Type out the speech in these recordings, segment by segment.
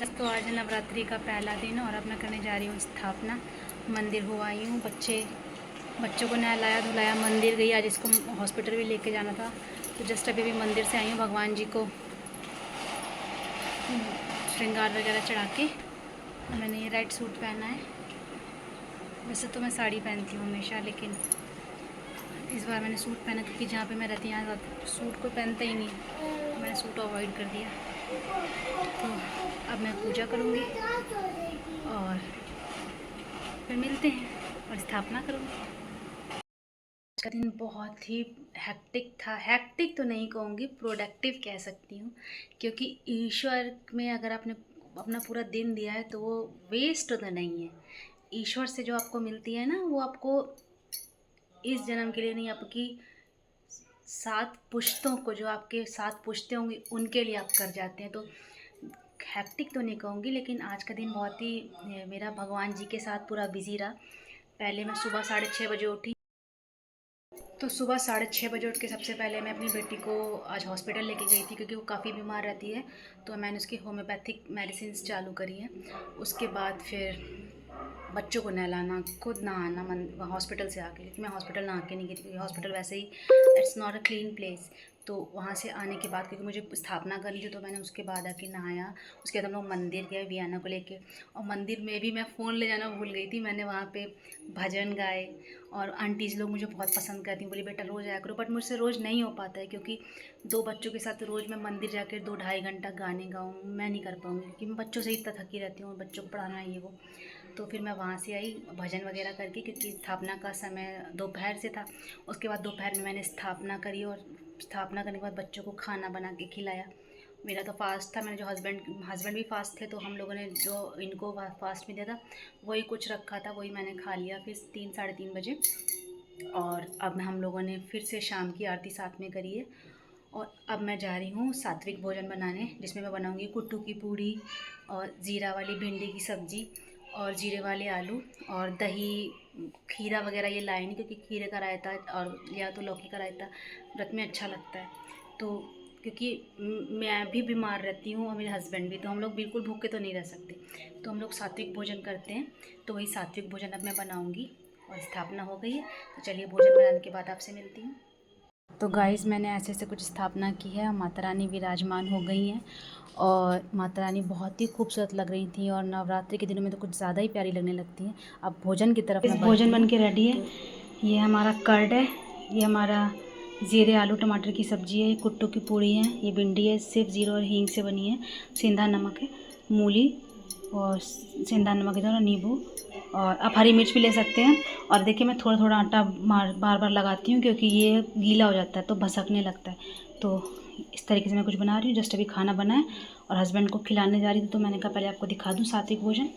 तो आज नवरात्रि का पहला दिन और अब मैं करने जा रही हूँ स्थापना। मंदिर हो आई हूँ। बच्चों को नहलाया धुलाया, मंदिर गई। आज इसको हॉस्पिटल भी लेके जाना था, तो जस्ट अभी भी मंदिर से आई हूँ। भगवान जी को श्रृंगार वगैरह चढ़ा के मैंने ये रेड सूट पहना है। वैसे तो मैं साड़ी पहनती हूँ हमेशा, लेकिन इस बार मैंने सूट पहना क्योंकि जहाँ पे मैं रहती हूँ यहाँ सूट कोई पहनता ही नहीं, मैंने सूट अवॉइड कर दिया। तो अब मैं पूजा करूँगी और फिर मिलते हैं और स्थापना करूँगी। आज का दिन बहुत ही हेक्टिक था। हेक्टिक तो नहीं कहूँगी, प्रोडक्टिव कह सकती हूँ, क्योंकि ईश्वर में अगर आपने अपना पूरा दिन दिया है तो वो वेस्ट तो नहीं है। ईश्वर से जो आपको मिलती है ना, वो आपको इस जन्म के लिए नहीं, आपकी 7 पुश्तों को, जो आपके 7 पुश्तें होंगी उनके लिए आप कर जाते हैं। तो हैक्टिक तो नहीं कहूँगी, लेकिन आज का दिन बहुत ही मेरा भगवान जी के साथ पूरा बिज़ी रहा। पहले मैं सुबह 6:30 बजे उठी, तो सुबह 6:30 बजे उठ के सबसे पहले मैं अपनी बेटी को आज हॉस्पिटल लेके गई थी, क्योंकि वो काफ़ी बीमार रहती है। तो मैंने उसकी होम्योपैथिक मेडिसिन चालू करी है। उसके बाद फिर बच्चों को नहलाना, खुद नहाना हॉस्पिटल से आके, क्योंकि मैं हॉस्पिटल नहा के नहीं गई थी, क्योंकि हॉस्पिटल वैसे ही it's not a clean place. तो वहाँ से आने के बाद, क्योंकि मुझे स्थापना करनी थी, तो मैंने उसके बाद आके नहाया। उसके बाद हम लोग मंदिर गए वियाना को लेके, और मंदिर में भी मैं फ़ोन ले जाना भूल गई थी। मैंने वहाँ पे भजन गाए, और आंटीज़ लोग मुझे बहुत पसंद करती हैं, बोली बेटा रोज़ आया करो। बट मुझसे रोज़ नहीं हो पाता है, क्योंकि 2 बच्चों के साथ रोज़ मैं मंदिर जाकर 2-2.5 घंटा गाने गाऊँ, मैं नहीं कर पाऊँगी, क्योंकि मैं बच्चों से ही इतना थकी रहती हूँ, बच्चों को पढ़ाना ये वो। तो फिर मैं वहाँ से आई भजन वगैरह करके, क्योंकि स्थापना का समय दोपहर से था। उसके बाद दोपहर में मैंने स्थापना करी, और स्थापना करने के बाद बच्चों को खाना बना के खिलाया। मेरा तो फास्ट था, मेरे जो हस्बैंड भी फास्ट थे, तो हम लोगों ने जो इनको फास्ट में दिया था वही कुछ रखा था, वही मैंने खा लिया फिर 3-3:30 बजे। और अब हम लोगों ने फिर से शाम की आरती साथ में करी है। और अब मैं जा रही हूँ सात्विक भोजन बनाने, जिसमें मैं बनाऊँगी कुट्टू की पूड़ी और ज़ीरा वाली भिंडी की सब्ज़ी और जीरे वाले आलू और दही, खीरा वगैरह ये लाए नहीं, क्योंकि खीरे का रायता और या तो लौकी का रायता व्रत में अच्छा लगता है। तो क्योंकि मैं भी बीमार रहती हूँ और मेरे हस्बैंड भी, तो हम लोग बिल्कुल भूखे तो नहीं रह सकते, तो हम लोग सात्विक भोजन करते हैं। तो वही सात्विक भोजन अब मैं बनाऊँगी। और स्थापना हो गई है, तो चलिए भोजन बनाने के बाद आपसे मिलती हूँ। तो गाइज़, मैंने ऐसे ऐसे कुछ स्थापना की है। माता रानी विराजमान हो गई हैं, और माता रानी बहुत ही खूबसूरत लग रही थी, और नवरात्रि के दिनों में तो कुछ ज़्यादा ही प्यारी लगने लगती हैं। अब भोजन की तरफ मैं भोजन बन के रेडी है। ये हमारा कर्ड है, ये हमारा ज़ीरे आलू टमाटर की सब्ज़ी है, ये कुट्टू की पूड़ी है, ये भिंडी है, सिर्फ ज़ीरो और हींग से बनी है, सेंधा नमक है, मूली और सेंधा नमक इधर, और नींबू, और आप हरी मिर्च भी ले सकते हैं। और देखिए मैं थोड़ा थोड़ा आटा बार बार लगाती हूँ, क्योंकि ये गीला हो जाता है तो भसकने लगता है। तो इस तरीके से मैं कुछ बना रही हूँ। जस्ट अभी खाना बनाए और हस्बैंड को खिलाने जा रही थी, तो मैंने कहा पहले आपको दिखा दूँ सात्विक भोजन,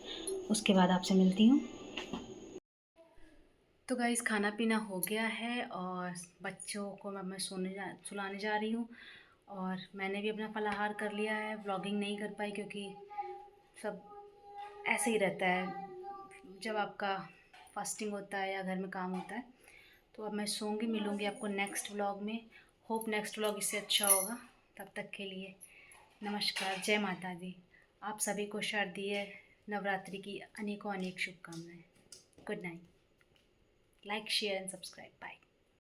उसके बाद आपसे मिलती हूँ। तो गाइस, खाना पीना हो गया है और बच्चों को मैं सुलाने जा रही हूँ। और मैंने भी अपना फलाहार कर लिया है। व्लॉगिंग नहीं कर पाई, क्योंकि सब ऐसे ही रहता है जब आपका फास्टिंग होता है या घर में काम होता है। तो अब मैं सोऊंगी, मिलूंगी आपको नेक्स्ट व्लॉग में। होप नेक्स्ट व्लॉग इससे अच्छा होगा। तब तक के लिए नमस्कार, जय माता दी। आप सभी को शारदीय नवरात्रि की अनेकों अनेक शुभकामनाएं। Good night. Like, share and subscribe. Bye.